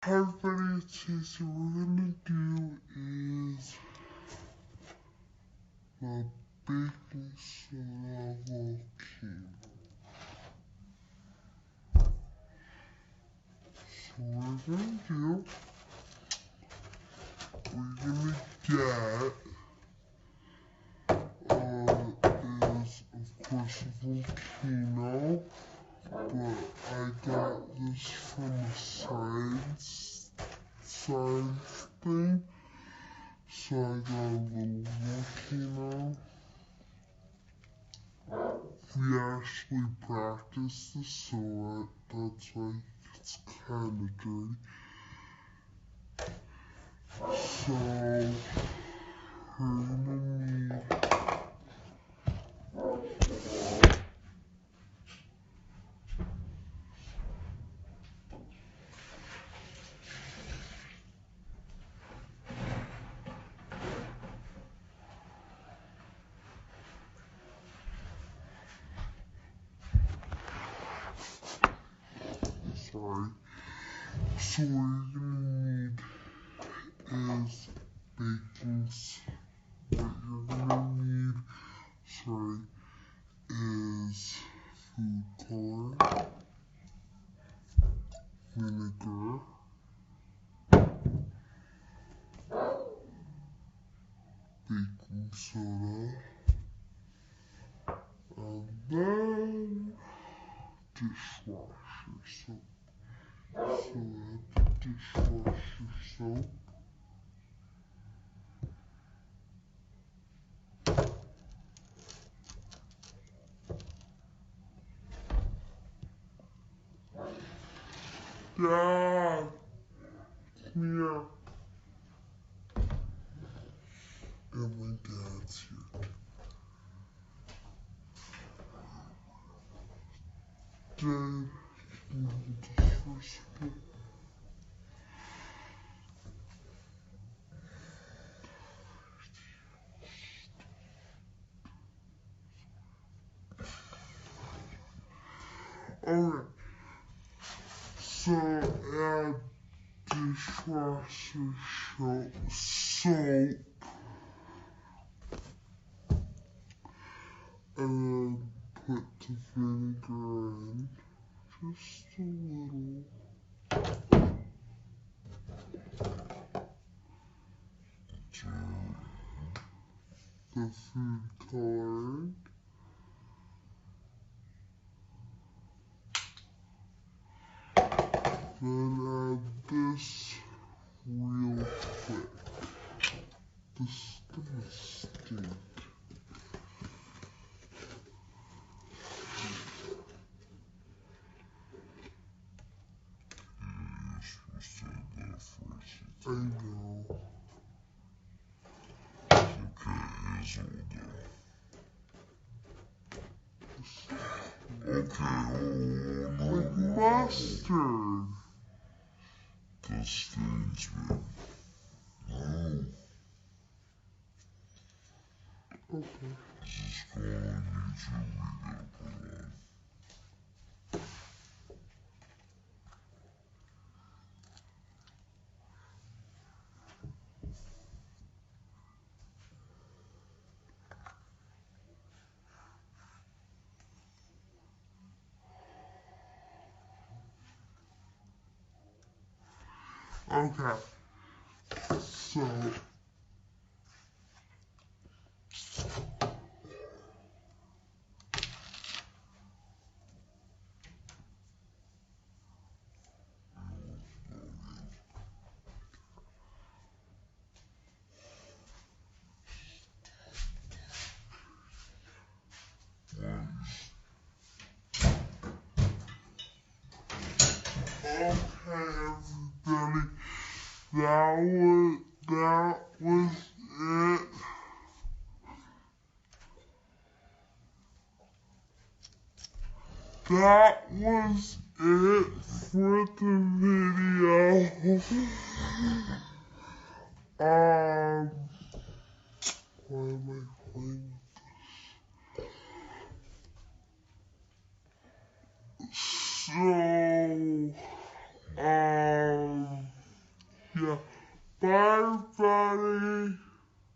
Everybody, so what we're gonna do is the baking soda volcano. So what we're gonna do, we're gonna get is of course a volcano, but I got this from a science thing. So I got a little volcano. We actually practiced this, so that's why it's kind of dirty. So we're gonna need sorry. So what you're gonna need is baking. What you're gonna need, is food color, vinegar, baking soda, and then dishwasher soap. So add the dishwasher soap. Dad, come here. And my dad's here. Dad, can you hold this for a second? Alright, so add dishwasher soap and put the vinegar in, just a little. The food coloring. Then add this real quick. This is gonna stink. I know. Like mustard. This stings me. No. Okay. This is going on YouTube. We gotta put on. Okay. So everybody, that was it. That was it for the video. Why am I playing with this? So, Bye, buddy.